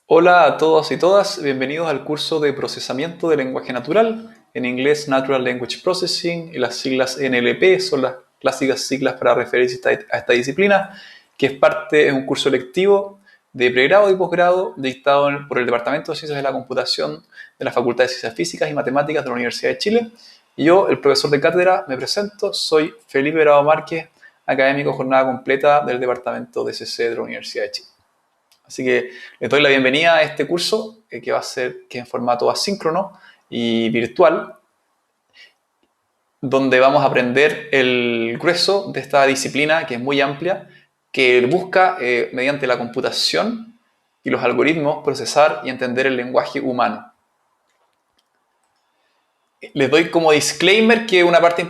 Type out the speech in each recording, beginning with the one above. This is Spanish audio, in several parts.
Hola a todos y todas, bienvenidos al curso de procesamiento de lenguaje natural, en inglés Natural Language Processing, y las siglas NLP son las clásicas siglas para referirse a esta disciplina, que es un curso lectivo de pregrado y posgrado dictado por el Departamento de Ciencias de la Computación de la Facultad de Ciencias Físicas y Matemáticas de la Universidad de Chile. Y yo, el profesor de cátedra, me presento, soy Felipe Bravo Márquez, académico jornada completa del Departamento de CC de la Universidad de Chile. Así que les doy la bienvenida a este curso que va a ser en formato asíncrono y virtual, donde vamos a aprender el grueso de esta disciplina que es muy amplia, que busca mediante la computación y los algoritmos procesar y entender el lenguaje humano. Les doy como disclaimer que una parte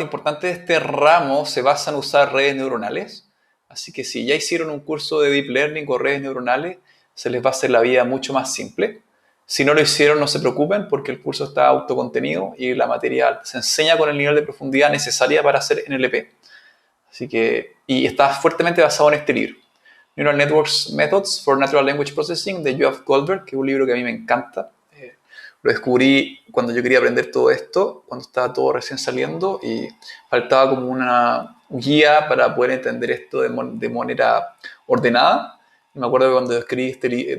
importante de este ramo se basa en usar redes neuronales. Así que si ya hicieron un curso de Deep Learning o redes neuronales, se les va a hacer la vida mucho más simple. Si no lo hicieron, no se preocupen porque el curso está autocontenido y la materia se enseña con el nivel de profundidad necesaria para hacer NLP. Así que, y está fuertemente basado en este libro. Neural Networks Methods for Natural Language Processing de Yoav Goldberg, que es un libro que a mí me encanta. Lo descubrí cuando yo quería aprender todo esto, cuando estaba todo recién saliendo y faltaba como una guía para poder entender esto de manera ordenada. Me acuerdo que cuando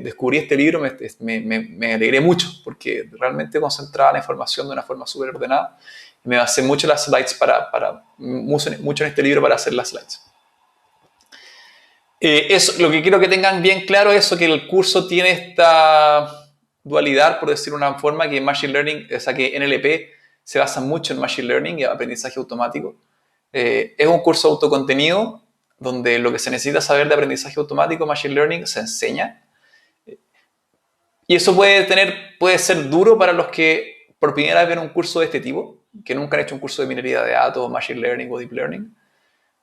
descubrí este libro me alegré mucho porque realmente concentraba la información de una forma súper ordenada y me basé mucho en las slides mucho en este libro para hacer las slides. Lo que quiero que tengan bien claro es que el curso tiene esta dualidad, por decirlo de una forma, que Machine Learning, o sea, que NLP se basa mucho en Machine Learning y aprendizaje automático. Es un curso autocontenido donde lo que se necesita saber de aprendizaje automático, Machine Learning, se enseña. Y eso puede ser duro para los que por primera vez ven un curso de este tipo, que nunca han hecho un curso de minería de datos, Machine Learning o Deep Learning,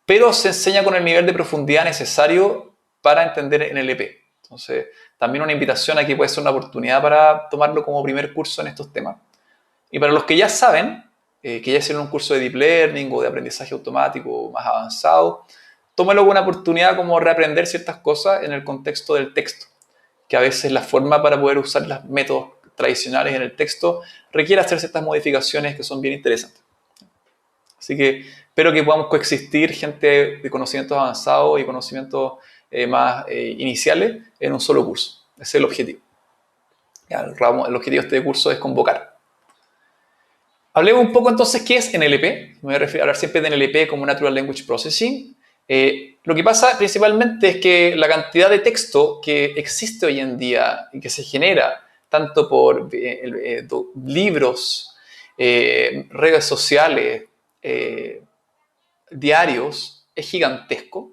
pero se enseña con el nivel de profundidad necesario para entender NLP. Entonces, también una invitación aquí puede ser una oportunidad para tomarlo como primer curso en estos temas. Y para los que ya saben, que ya hicieron un curso de Deep Learning o de aprendizaje automático más avanzado, tómalo como una oportunidad como reaprender ciertas cosas en el contexto del texto, que a veces la forma para poder usar los métodos tradicionales en el texto requiere hacer ciertas modificaciones que son bien interesantes. Así que espero que podamos coexistir gente de conocimientos avanzados y conocimientos más iniciales en un solo curso. Ese es el objetivo. Ya, el objetivo de este curso es convocar. Hablemos un poco entonces qué es NLP. Me voy a hablar siempre de NLP como Natural Language Processing. Lo que pasa principalmente es que la cantidad de texto que existe hoy en día y que se genera tanto por libros, redes sociales, diarios, es gigantesco.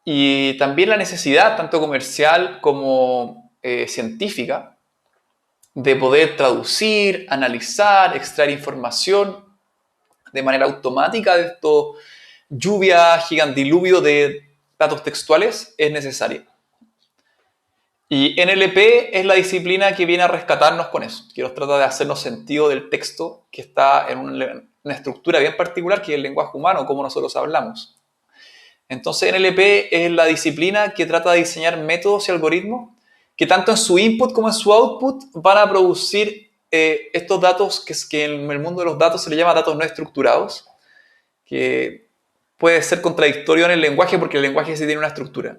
Y también la necesidad, tanto comercial como científica, de poder traducir, analizar, extraer información de manera automática de esto lluvia, gigantidiluvio de datos textuales es necesaria. Y NLP es la disciplina que viene a rescatarnos con eso, que nos trata de hacernos sentido del texto que está en una estructura bien particular que es el lenguaje humano, como nosotros hablamos. Entonces NLP es la disciplina que trata de diseñar métodos y algoritmos que tanto en su input como en su output van a producir estos datos que en el mundo de los datos se le llama datos no estructurados, que puede ser contradictorio en el lenguaje porque el lenguaje sí tiene una estructura.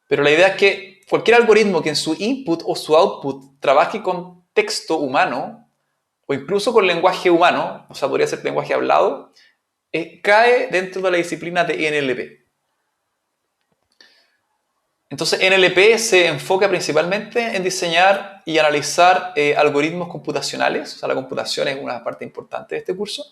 Pero la idea es que cualquier algoritmo que en su input o su output trabaje con texto humano o incluso con lenguaje humano, o sea, podría ser lenguaje hablado, cae dentro de la disciplina de NLP. Entonces, NLP se enfoca principalmente en diseñar y analizar algoritmos computacionales, o sea, la computación es una parte importante de este curso,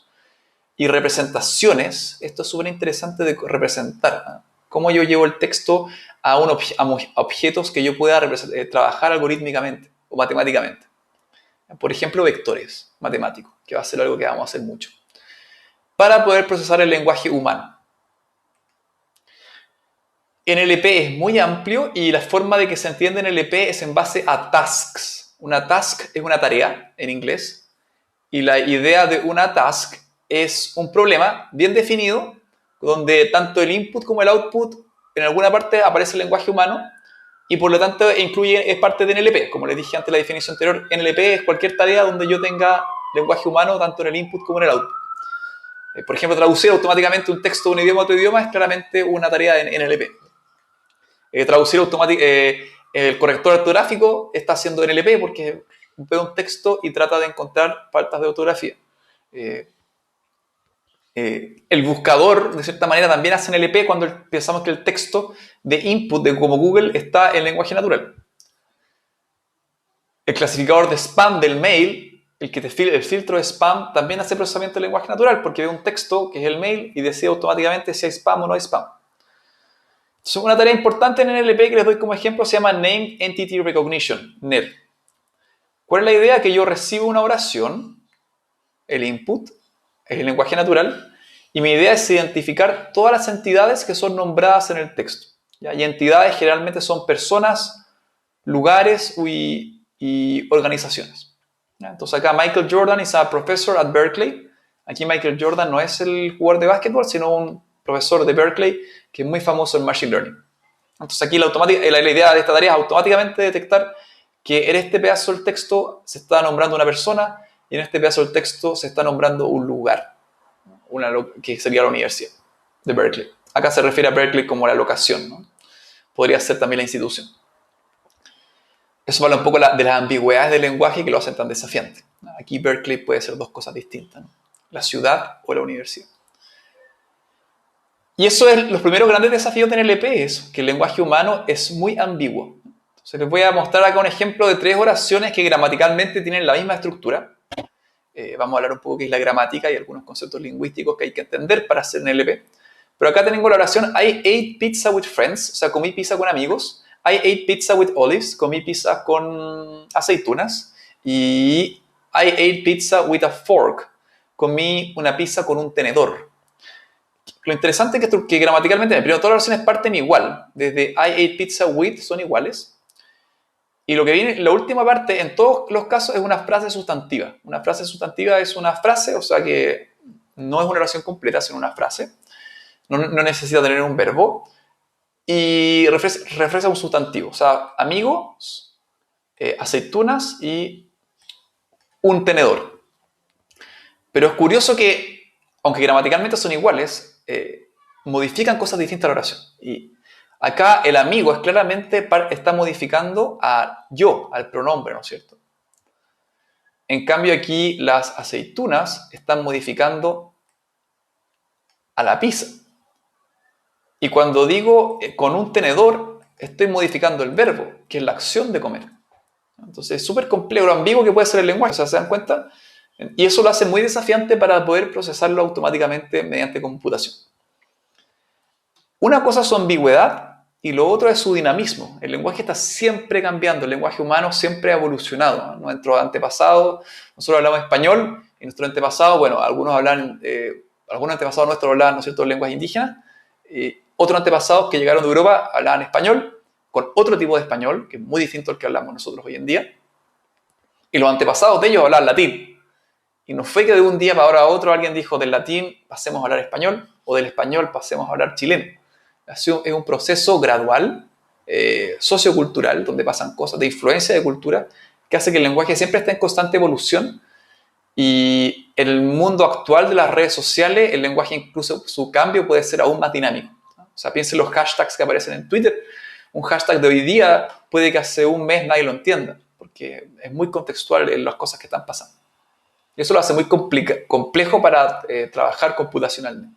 y representaciones. Esto es súper interesante de representar, ¿no? Cómo yo llevo el texto a objetos que yo pueda trabajar algorítmicamente o matemáticamente. Por ejemplo, vectores matemáticos, que va a ser algo que vamos a hacer mucho, para poder procesar el lenguaje humano. NLP es muy amplio y la forma de que se entiende NLP es en base a tasks. Una task es una tarea en inglés y la idea de una task es un problema bien definido donde tanto el input como el output en alguna parte aparece el lenguaje humano y por lo tanto es parte de NLP. Como les dije antes en la definición anterior, NLP es cualquier tarea donde yo tenga lenguaje humano tanto en el input como en el output. Por ejemplo, traducir automáticamente un texto de un idioma a otro idioma es claramente una tarea en NLP. Traducir el corrector ortográfico está haciendo NLP porque ve un texto y trata de encontrar faltas de ortografía. El buscador, de cierta manera, también hace NLP cuando pensamos que el texto de input, como Google, está en lenguaje natural. El clasificador de spam del mail, el filtro de spam, también hace procesamiento de lenguaje natural porque ve un texto, que es el mail, y decide automáticamente si hay spam o no hay spam. Entonces, una tarea importante en NLP que les doy como ejemplo se llama Name Entity Recognition, NER. ¿Cuál es la idea? Que yo recibo una oración, el input, es el lenguaje natural, y mi idea es identificar todas las entidades que son nombradas en el texto. ¿Ya? Y entidades generalmente son personas, lugares y organizaciones. ¿Ya? Entonces acá Michael Jordan is a professor at Berkeley. Aquí Michael Jordan no es el jugador de básquetbol, sino un profesor de Berkeley que es muy famoso en Machine Learning. Entonces aquí la idea de esta tarea es automáticamente detectar que en este pedazo del texto se está nombrando una persona y en este pedazo del texto se está nombrando un lugar, que sería la universidad de Berkeley. Acá se refiere a Berkeley como la locación, ¿no? Podría ser también la institución. Eso habla un poco de las ambigüedades del lenguaje que lo hacen tan desafiante. Aquí Berkeley puede ser dos cosas distintas, ¿no? La ciudad o la universidad. Y eso es los primeros grandes desafíos de NLP, es que el lenguaje humano es muy ambiguo. Entonces les voy a mostrar acá un ejemplo de 3 oraciones que gramaticalmente tienen la misma estructura. Vamos a hablar un poco de qué es la gramática y algunos conceptos lingüísticos que hay que entender para hacer NLP. Pero acá tengo la oración I ate pizza with friends, o sea, comí pizza con amigos. I ate pizza with olives, comí pizza con aceitunas. Y I ate pizza with a fork, comí una pizza con un tenedor. Lo interesante es que gramaticalmente, primero, todas las oraciones parten igual. Desde I ate pizza with son iguales. Y lo que viene, la última parte, en todos los casos, es una frase sustantiva. Una frase sustantiva es una frase, o sea que no es una oración completa, sino una frase. No necesita tener un verbo. Y refleja un sustantivo. O sea, amigos, aceitunas y un tenedor. Pero es curioso que, aunque gramaticalmente son iguales, modifican cosas distintas a la oración. Y acá el amigo es claramente está modificando a yo, al pronombre, ¿no es cierto? En cambio aquí las aceitunas están modificando a la pizza. Y cuando digo con un tenedor, estoy modificando el verbo, que es la acción de comer. Entonces es súper complejo, lo ambiguo que puede ser el lenguaje, o sea, ¿se dan cuenta? Y eso lo hace muy desafiante para poder procesarlo automáticamente mediante computación. Una cosa es su ambigüedad y lo otro es su dinamismo. El lenguaje está siempre cambiando, el lenguaje humano siempre ha evolucionado. Nuestros antepasados, nosotros hablamos español y nuestros antepasados, bueno, algunos antepasados nuestros hablaban, ¿no es cierto?, lenguas indígenas. Otros antepasados que llegaron de Europa hablaban español con otro tipo de español, que es muy distinto al que hablamos nosotros hoy en día. Y los antepasados de ellos hablaban latín. Y no fue que de un día para ahora a otro alguien dijo del latín pasemos a hablar español o del español pasemos a hablar chileno. Es un proceso gradual, sociocultural, donde pasan cosas de influencia de cultura, que hace que el lenguaje siempre esté en constante evolución. Y en el mundo actual de las redes sociales, el lenguaje, incluso su cambio, puede ser aún más dinámico. O sea, piensen los hashtags que aparecen en Twitter. Un hashtag de hoy día puede que hace un mes nadie lo entienda, porque es muy contextual en las cosas que están pasando. Y eso lo hace muy complejo para trabajar computacionalmente.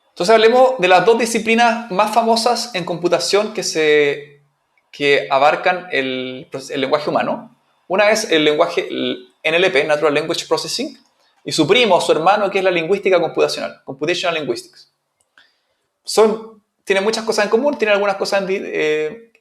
Entonces hablemos de las 2 disciplinas más famosas en computación que abarcan el lenguaje humano. Una es el lenguaje NLP, Natural Language Processing, y su primo, su hermano, que es la lingüística computacional, Computational Linguistics. Tienen muchas cosas en común, tienen algunas cosas en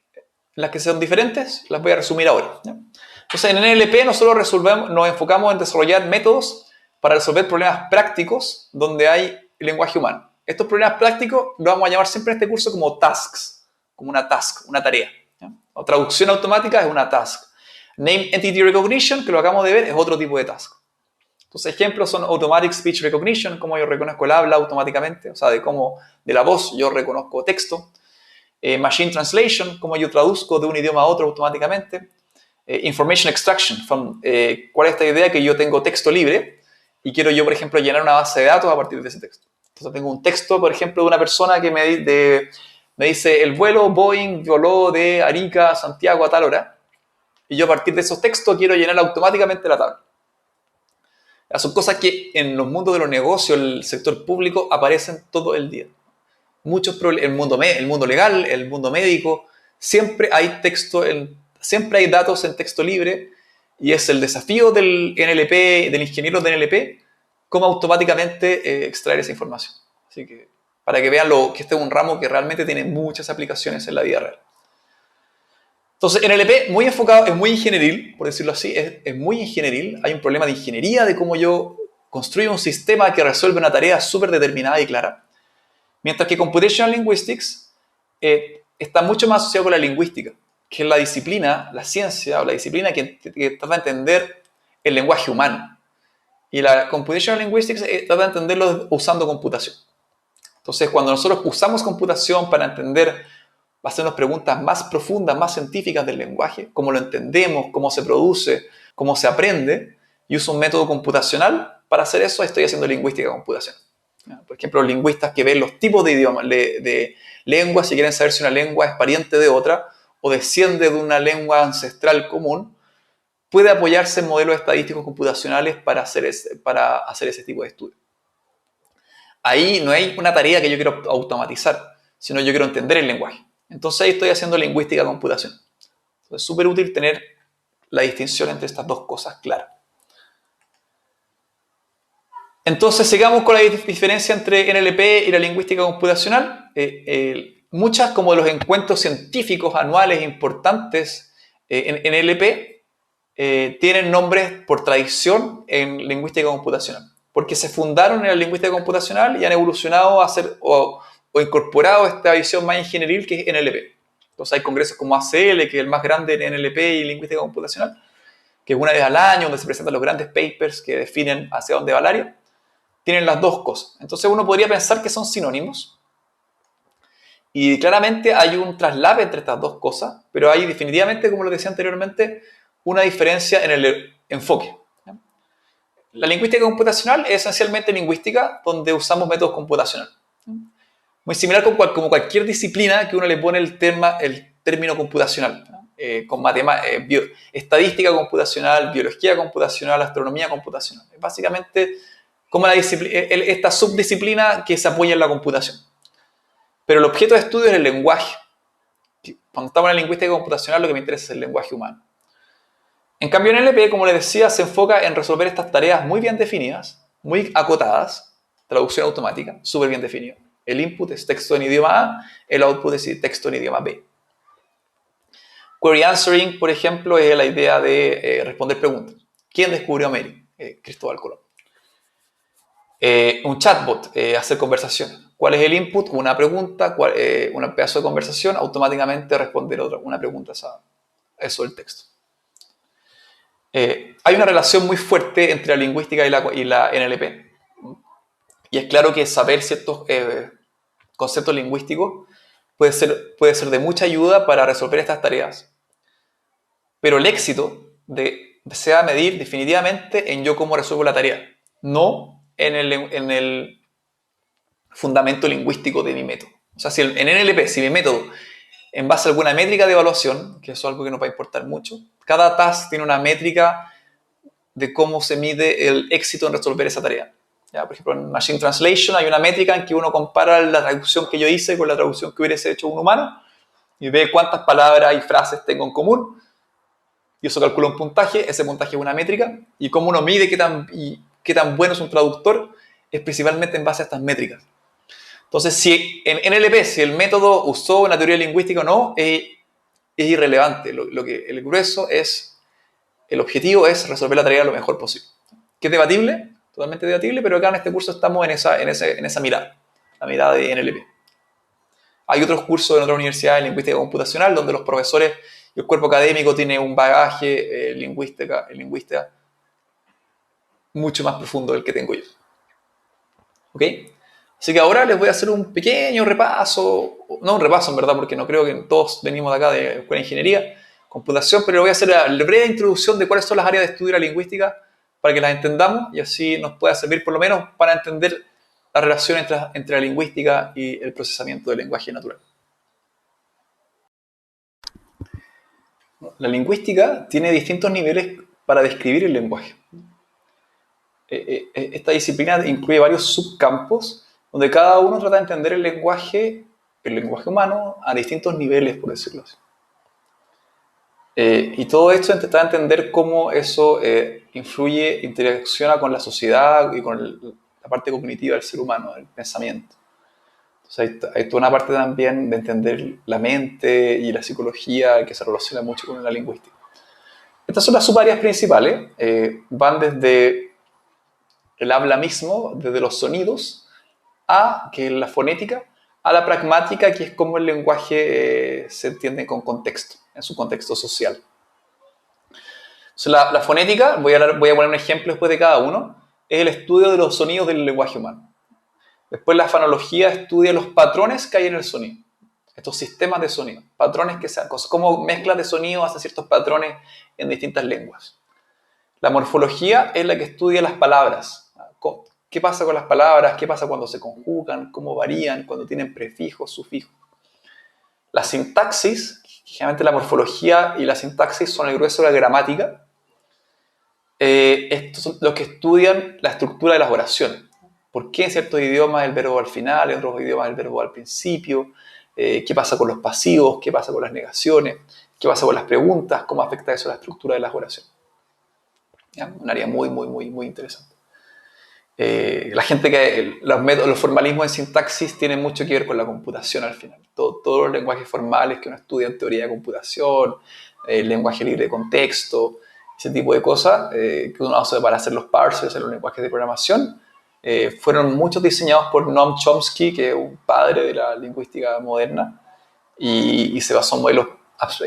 las que son diferentes, las voy a resumir ahora, ¿ya? Entonces en NLP nosotros nos enfocamos en desarrollar métodos para resolver problemas prácticos donde hay lenguaje humano. Estos problemas prácticos los vamos a llamar siempre en este curso como tasks, como una task, una tarea, ¿ya? O traducción automática es una task. Name Entity Recognition, que lo acabamos de ver, es otro tipo de task. Entonces ejemplos son Automatic Speech Recognition, como yo reconozco el habla automáticamente, o sea, de la voz yo reconozco texto. Machine Translation, cómo yo traduzco de un idioma a otro automáticamente. Information Extraction, ¿cuál es esta idea que yo tengo texto libre y quiero yo, por ejemplo, llenar una base de datos a partir de ese texto? Entonces tengo un texto, por ejemplo, de una persona que me dice el vuelo Boeing voló de Arica a Santiago a tal hora, y yo a partir de esos textos quiero llenar automáticamente la tabla. Son cosas que en los mundos de los negocios, el sector público, aparecen todo el día. Muchos problemas, el mundo legal, el mundo médico, siempre hay siempre hay datos en texto libre, y es el desafío del NLP, del ingeniero de NLP, cómo automáticamente extraer esa información. Así que, para que vean que este es un ramo que realmente tiene muchas aplicaciones en la vida real. Entonces, NLP muy enfocado, es muy ingenieril, por decirlo así, es muy ingenieril. Hay un problema de ingeniería de cómo yo construyo un sistema que resuelve una tarea súper determinada y clara. Mientras que Computational Linguistics está mucho más asociado con la lingüística, que es la disciplina, la ciencia o la disciplina que trata de entender el lenguaje humano. Y la Computational Linguistics trata de entenderlo usando computación. Entonces, cuando nosotros usamos computación para hacernos preguntas más profundas, más científicas del lenguaje, cómo lo entendemos, cómo se produce, cómo se aprende, y uso un método computacional para hacer eso, estoy haciendo lingüística computacional. Por ejemplo, los lingüistas que ven los tipos de idiomas, de lenguas, si quieren saber si una lengua es pariente de otra o desciende de una lengua ancestral común, puede apoyarse en modelos estadísticos computacionales para hacer ese tipo de estudio. Ahí no hay una tarea que yo quiero automatizar, sino yo quiero entender el lenguaje. Entonces ahí estoy haciendo lingüística computacional. Entonces es súper útil tener la distinción entre estas dos cosas clara. Entonces sigamos con la diferencia entre NLP y la lingüística computacional. Muchas como de los encuentros científicos anuales importantes en NLP tienen nombres por tradición en lingüística computacional, porque se fundaron en la lingüística computacional y han evolucionado a hacer o incorporado esta visión más ingenieril que es NLP. Entonces hay congresos como ACL, que es el más grande en NLP y lingüística computacional, que es una vez al año donde se presentan los grandes papers que definen hacia dónde va el área. Tienen las dos cosas. Entonces uno podría pensar que son sinónimos, y claramente hay un traslape entre estas dos cosas, pero hay definitivamente, como lo decía anteriormente, una diferencia en el enfoque. La lingüística computacional es esencialmente lingüística donde usamos métodos computacionales. Muy similar como cualquier disciplina que uno le pone el término computacional, con estadística computacional, biología computacional, astronomía computacional. Es básicamente como esta subdisciplina que se apoya en la computación. Pero el objeto de estudio es el lenguaje. Cuando estamos en la lingüística computacional, lo que me interesa es el lenguaje humano. En cambio, en NLP, como les decía, se enfoca en resolver estas tareas muy bien definidas, muy acotadas, traducción automática, súper bien definida. El input es texto en idioma A, el output es texto en idioma B. Query answering, por ejemplo, es la idea de responder preguntas. ¿Quién descubrió América? Cristóbal Colón. Un chatbot, hacer conversaciones. ¿Cuál es el input? Una pregunta, un pedazo de conversación, automáticamente responder una pregunta a eso del texto. Hay una relación muy fuerte entre la lingüística y la NLP. Y es claro que saber ciertos conceptos lingüísticos puede ser de mucha ayuda para resolver estas tareas. Pero el éxito se va a medir definitivamente en yo cómo resuelvo la tarea, no en el fundamento lingüístico de mi método. O sea, en NLP, si mi método, en base a alguna métrica de evaluación, que eso es algo que nos va a importar mucho, cada task tiene una métrica de cómo se mide el éxito en resolver esa tarea. ¿Ya? Por ejemplo, en Machine Translation hay una métrica en que uno compara la traducción que yo hice con la traducción que hubiese hecho un humano y ve cuántas palabras y frases tengo en común, y eso calcula un puntaje. Ese puntaje es una métrica, y cómo uno mide qué tan bueno es un traductor es principalmente en base a estas métricas. Entonces, si en NLP, si el método usó una teoría lingüística o no, es irrelevante. El grueso es, el objetivo es resolver la tarea lo mejor posible. ¿Que es debatible? Totalmente debatible, pero acá en este curso estamos en esa mirada, la mirada de NLP. Hay otros cursos en otras universidades de lingüística computacional donde los profesores y el cuerpo académico tiene un bagaje lingüística mucho más profundo del que tengo yo. ¿Ok? Así que ahora les voy a hacer un pequeño repaso, no un repaso en verdad, porque no creo que todos venimos de acá de Escuela de Ingeniería, Computación, pero voy a hacer la breve introducción de cuáles son las áreas de estudio de la lingüística para que las entendamos y así nos pueda servir por lo menos para entender la relación entre la lingüística y el procesamiento del lenguaje natural. La lingüística tiene distintos niveles para describir el lenguaje. Esta disciplina incluye varios subcampos donde cada uno trata de entender el lenguaje humano a distintos niveles, por decirlo así. Y todo esto trata de entender cómo eso influye, interacciona con la sociedad y con la parte cognitiva del ser humano, el pensamiento. Entonces hay toda una parte también de entender la mente y la psicología que se relaciona mucho con la lingüística. Estas son las subáreas principales. Van desde el habla mismo, desde los sonidos, que es la fonética, a la pragmática, que es cómo el lenguaje se entiende con contexto, en su contexto social. Entonces, la fonética, voy a poner un ejemplo después de cada uno, es el estudio de los sonidos del lenguaje humano. Después la fonología estudia los patrones que hay en el sonido, estos sistemas de sonido, patrones que sean, cómo mezclas de sonido hacen ciertos patrones en distintas lenguas. La morfología es la que estudia las palabras. ¿Qué pasa con las palabras? ¿Qué pasa cuando se conjugan? ¿Cómo varían? Cuando tienen prefijos, sufijos. La sintaxis, generalmente la morfología y la sintaxis son el grueso de la gramática. Estos son los que estudian la estructura de las oraciones. ¿Por qué en ciertos idiomas el verbo al final, en otros idiomas el verbo al principio? ¿Qué pasa con los pasivos? ¿Qué pasa con las negaciones? ¿Qué pasa con las preguntas? ¿Cómo afecta eso a la estructura de las oraciones? ¿Ya? Un área muy, muy, muy, muy interesante. La gente que los formalismos en sintaxis tienen mucho que ver con la computación al final. Todos los lenguajes formales que uno estudia en teoría de computación, el lenguaje libre de contexto, ese tipo de cosas que uno hace para hacer los parsers en los lenguajes de programación, fueron muchos diseñados por Noam Chomsky, que es un padre de la lingüística moderna, y se basó en modelos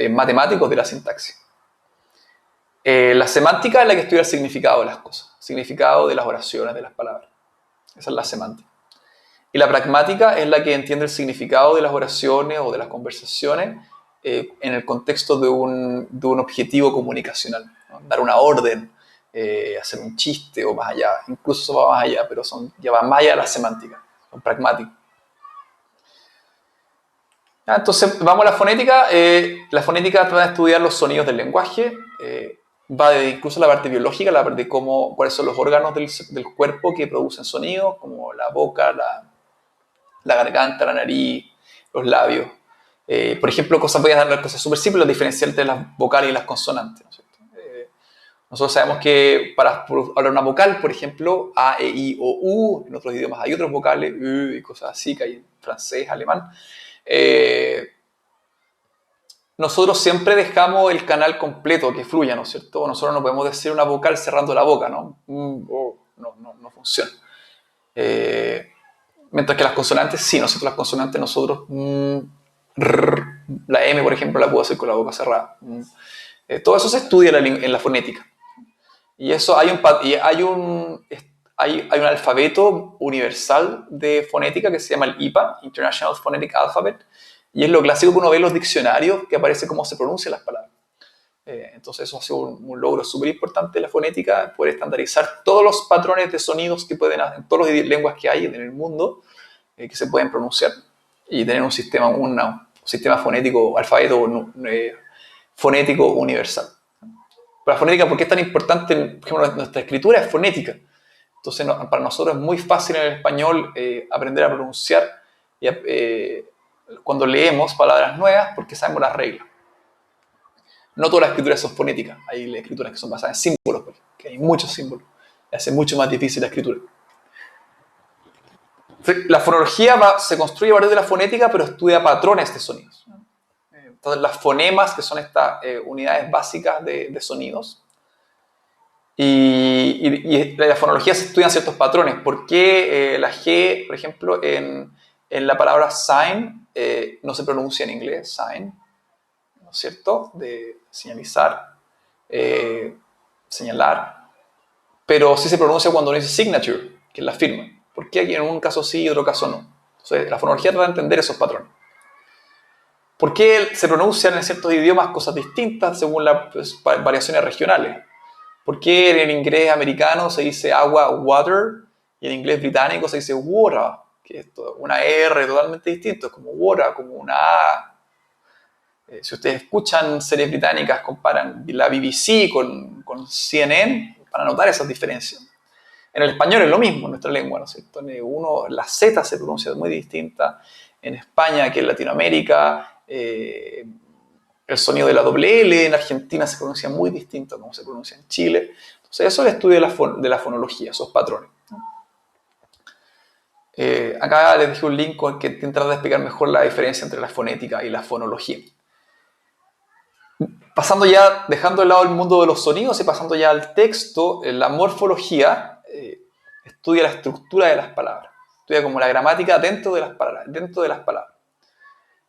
matemáticos de la sintaxis. La semántica es la que estudia el significado de las cosas, el significado de las oraciones, de las palabras. Esa es la semántica. Y la pragmática es la que entiende el significado de las oraciones o de las conversaciones en el contexto de un objetivo comunicacional, ¿no? Dar una orden, hacer un chiste o más allá. Incluso eso va más allá, pero ya va más allá de la semántica, son pragmáticos. Entonces, vamos a la fonética. La fonética trata de estudiar los sonidos del lenguaje. Va de incluso la parte biológica, la parte de cuáles son los órganos del cuerpo que producen sonidos, como la boca, la garganta, la nariz, los labios. Por ejemplo, voy a dar las cosas súper simples, la diferencia entre las vocales y las consonantes, ¿no es cierto? Nosotros sabemos que para hablar una vocal, por ejemplo, A, E, I, O, U, en otros idiomas hay otros vocales, U y cosas así, que hay en francés, alemán. Nosotros siempre dejamos el canal completo que fluya, ¿no es cierto? Nosotros no podemos decir una vocal cerrando la boca, ¿no? No funciona. Mientras que las consonantes, sí, las consonantes la M, por ejemplo, la puedo hacer con la boca cerrada. Todo eso se estudia en la fonética. Y eso hay un alfabeto universal de fonética que se llama el IPA, International Phonetic Alphabet, y es lo clásico que uno ve en los diccionarios, que aparece cómo se pronuncian las palabras. Entonces eso ha sido un logro súper importante de la fonética, poder estandarizar todos los patrones de sonidos que pueden hacer en todas las lenguas que hay en el mundo, que se pueden pronunciar, y tener un sistema fonético, alfabeto fonético universal. Pero la fonética, ¿por qué es tan importante? Por ejemplo, nuestra escritura es fonética. Entonces, para nosotros es muy fácil en el español aprender a pronunciar cuando leemos palabras nuevas porque sabemos las reglas. No todas las escrituras son fonéticas. Hay escrituras que son basadas en símbolos, porque hay muchos símbolos. Y hace mucho más difícil la escritura. La fonología se construye a partir de la fonética, pero estudia patrones de sonidos. Entonces, las fonemas, que son estas unidades básicas de sonidos, y la fonología se estudian ciertos patrones. ¿Por qué la G, por ejemplo, en la palabra sign no se pronuncia en inglés, sign, ¿no es cierto? De señalizar, señalar, pero sí se pronuncia cuando uno dice signature, que es la firma. ¿Por qué aquí en un caso sí y en otro caso no? Entonces, la fonología trata de entender esos patrones. ¿Por qué se pronuncian en ciertos idiomas cosas distintas según las variaciones regionales? ¿Por qué en el inglés americano se dice agua, water, y en inglés británico se dice water? Que es una R totalmente distinta, es como water, como una A. Si ustedes escuchan series británicas, comparan la BBC con CNN, van a notar esas diferencias. En el español es lo mismo, en nuestra lengua, ¿no es cierto? La Z se pronuncia muy distinta en España que en Latinoamérica. El sonido de la doble L en Argentina se pronuncia muy distinto a como se pronuncia en Chile. Entonces, eso es el estudio de la fonología, esos patrones. Acá les dejé un link que intenta de explicar mejor la diferencia entre la fonética y la fonología. Pasando ya, dejando de lado el mundo de los sonidos y pasando ya al texto, la morfología estudia la estructura de las palabras. Estudia como la gramática dentro de las palabras.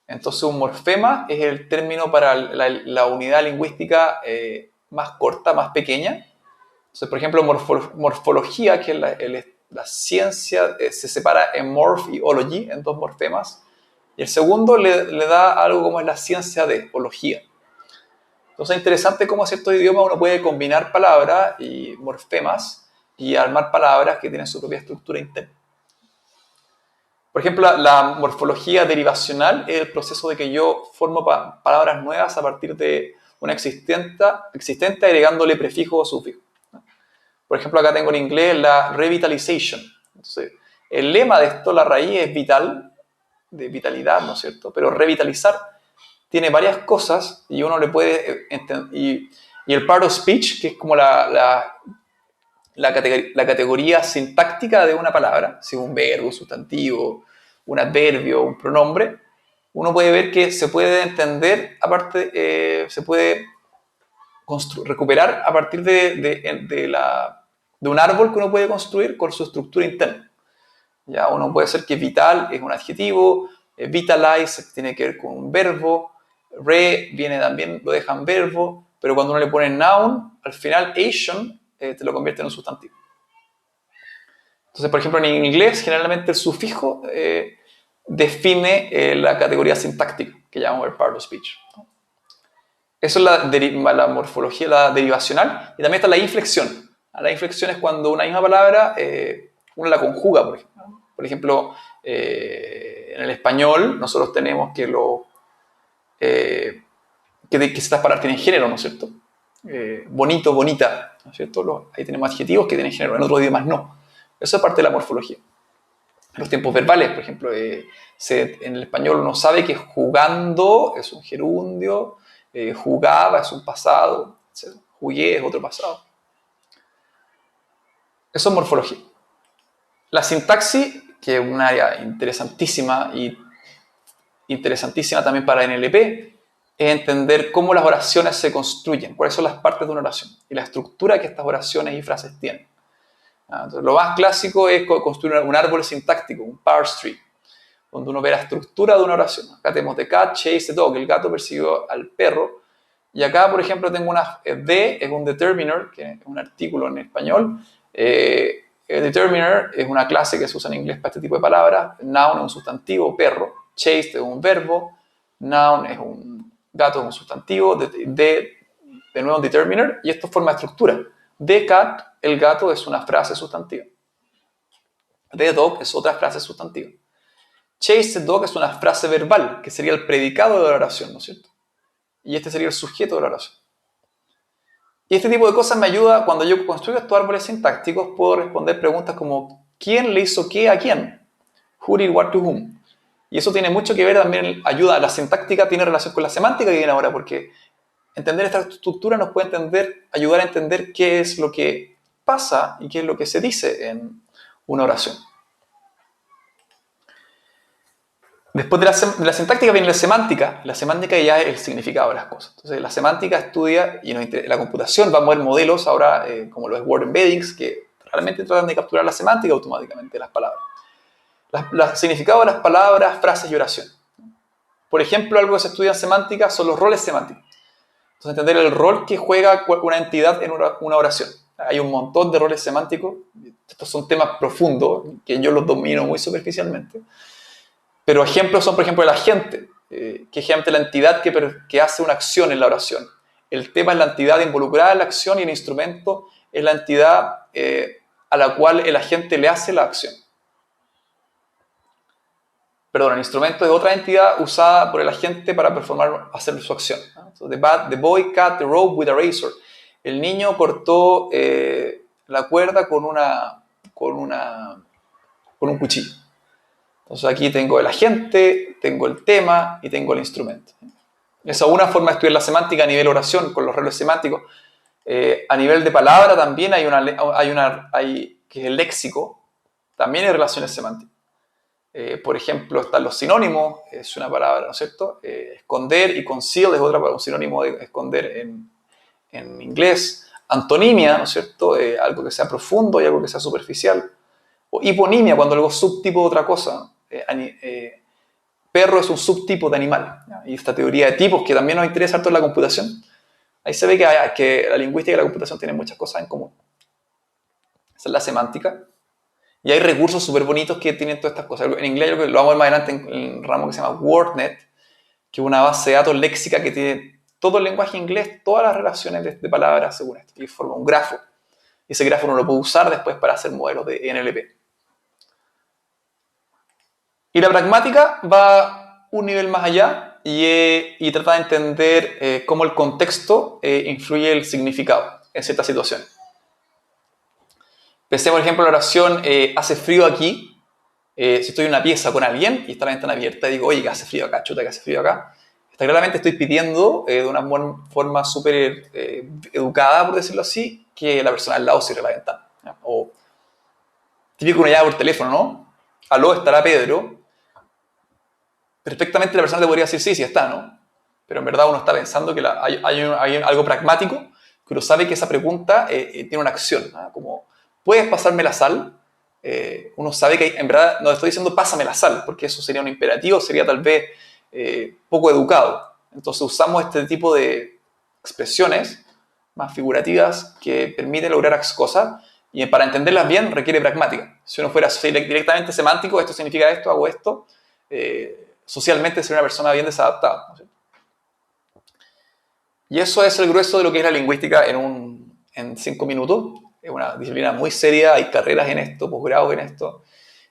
Entonces, un morfema es el término para la unidad lingüística más corta, más pequeña. Entonces, por ejemplo, morfología, que es la ciencia, se separa en morph y ology, en dos morfemas. Y el segundo le da algo como es la ciencia de ología. Entonces, es interesante cómo en ciertos idiomas uno puede combinar palabras y morfemas y armar palabras que tienen su propia estructura interna. Por ejemplo, la morfología derivacional es el proceso de que yo formo palabras nuevas a partir de una existente agregándole prefijo o sufijo. Por ejemplo, acá tengo en inglés la revitalization. Entonces, el lema de esto, la raíz es vital, de vitalidad, ¿no es cierto? Pero revitalizar tiene varias cosas y uno le puede entender. Y el part of speech, que es como la categoría sintáctica de una palabra, si un verbo, un sustantivo, un adverbio, un pronombre, uno puede ver que se puede entender, aparte, se puede recuperar a partir de un árbol que uno puede construir con su estructura interna. Ya uno puede ser que vital es un adjetivo, vitalize tiene que ver con un verbo, re viene también, lo dejan verbo, pero cuando uno le pone noun, al final Asian te lo convierte en un sustantivo. Entonces, por ejemplo, en inglés, generalmente el sufijo define la categoría sintáctica, que llamamos el part of speech. Eso es la morfología, la derivacional, y también está la inflexión. La inflexión es cuando una misma palabra uno la conjuga, por ejemplo. Por ejemplo, en el español nosotros tenemos que estas palabras tienen género, ¿no es cierto? Bonito, bonita, ¿no es cierto? Ahí tenemos adjetivos que tienen género, en otros idiomas no. Eso es parte de la morfología. Los tiempos verbales, por ejemplo, en el español uno sabe que jugando es un gerundio, jugaba es un pasado, etc. Jugué es otro pasado. Eso es morfología. La sintaxis, que es un área interesantísima y interesantísima también para NLP, es entender cómo las oraciones se construyen, cuáles son las partes de una oración y la estructura que estas oraciones y frases tienen. Entonces, lo más clásico es construir un árbol sintáctico, un parse tree, donde uno ve la estructura de una oración. Acá tenemos the cat chased the dog, el gato persiguió al perro. Y acá, por ejemplo, tengo una the, es un determiner, que es un artículo en español. El determiner es una clase que se usa en inglés para este tipo de palabras. Noun es un sustantivo, perro. Chased es un verbo. Noun es un gato, es un sustantivo. De nuevo un determiner. Y esto forma estructura. The cat, el gato, es una frase sustantiva. The dog es otra frase sustantiva. Chase the dog es una frase verbal, que sería el predicado de la oración, ¿no es cierto? Y este sería el sujeto de la oración. Y este tipo de cosas me ayuda, cuando yo construyo estos árboles sintácticos, puedo responder preguntas como ¿quién le hizo qué a quién? Who did what to whom? Y eso tiene mucho que ver también, ayuda, la sintáctica tiene relación con la semántica que viene ahora, porque entender esta estructura nos puede ayudar a entender qué es lo que pasa y qué es lo que se dice en una oración. Después de la sintáctica viene la semántica. La semántica ya es el significado de las cosas. Entonces, la semántica estudia, y la computación va a mover modelos ahora, como los word embeddings, que realmente tratan de capturar la semántica automáticamente de las palabras. El significado de las palabras, frases y oraciones. Por ejemplo, algo que se estudia en semántica son los roles semánticos. Entonces, entender el rol que juega una entidad en una oración. Hay un montón de roles semánticos. Estos son temas profundos que yo los domino muy superficialmente. Pero ejemplos son, por ejemplo, el agente, que ejemplo la entidad que hace una acción en la oración. El tema es la entidad involucrada en la acción y el instrumento es la entidad a la cual el agente le hace la acción. Perdón, el instrumento es otra entidad usada por el agente para hacer su acción. So, the boy cut the rope with a razor. El niño cortó la cuerda con un cuchillo. Entonces aquí tengo el agente, tengo el tema y tengo el instrumento. Esa es una forma de estudiar la semántica a nivel oración, con los roles semánticos. A nivel de palabra también hay que es el léxico, también hay relaciones semánticas. Por ejemplo, están los sinónimos, es una palabra, ¿no es cierto? Esconder y conceal es otra palabra, un sinónimo de esconder en inglés. Antonimia, ¿no es cierto? Algo que sea profundo y algo que sea superficial. O hiponimia, cuando algo es subtipo de otra cosa. Perro es un subtipo de animal. ¿Ya? Y esta teoría de tipos, que también nos interesa harto en la computación, ahí se ve que la lingüística y la computación tienen muchas cosas en común. Esa es la semántica. Y hay recursos súper bonitos que tienen todas estas cosas. En inglés, lo vamos a ver más adelante en un ramo que se llama WordNet, que es una base de datos léxica que tiene todo el lenguaje inglés, todas las relaciones de palabras según esto, y forma un grafo. Y ese grafo uno lo puede usar después para hacer modelos de NLP. Y la pragmática va un nivel más allá y trata de entender cómo el contexto influye el significado en ciertas situaciones. Pensemos, por ejemplo, la oración hace frío aquí. Si estoy en una pieza con alguien y está la ventana abierta y digo, oye, que hace frío acá, chuta, que hace frío acá. Claramente estoy pidiendo de una forma súper educada, por decirlo así, que la persona al lado cierre la ventana. ¿Ya? O típico una llave por teléfono, ¿no? Aló, ¿estará Pedro? Perfectamente la persona te podría decir sí está, ¿no? Pero en verdad uno está pensando que hay algo pragmático, que uno sabe que esa pregunta tiene una acción, ¿no? Como, ¿puedes pasarme la sal? Uno sabe que en verdad no estoy diciendo pásame la sal, porque eso sería un imperativo, sería tal vez poco educado. Entonces usamos este tipo de expresiones más figurativas que permiten lograr cosas y para entenderlas bien requiere pragmática. Si uno fuera directamente semántico, esto significa esto, hago esto, socialmente sería una persona bien desadaptada, ¿no? Y eso es el grueso de lo que es la lingüística en 5 minutos. Es una disciplina muy seria, hay carreras en esto, posgrados en esto,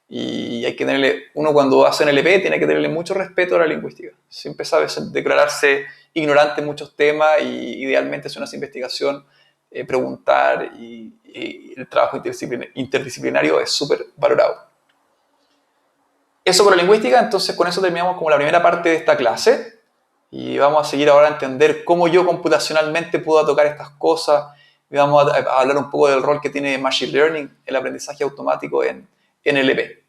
y hay que uno cuando hace un LP tiene que tenerle mucho respeto a la lingüística. Siempre sabe declararse ignorante en muchos temas y idealmente hacer una investigación, preguntar y el trabajo interdisciplinario es súper valorado. Eso con la lingüística, entonces con eso terminamos como la primera parte de esta clase y vamos a seguir ahora a entender cómo yo computacionalmente puedo tocar estas cosas y vamos a hablar un poco del rol que tiene Machine Learning, el aprendizaje automático en NLP.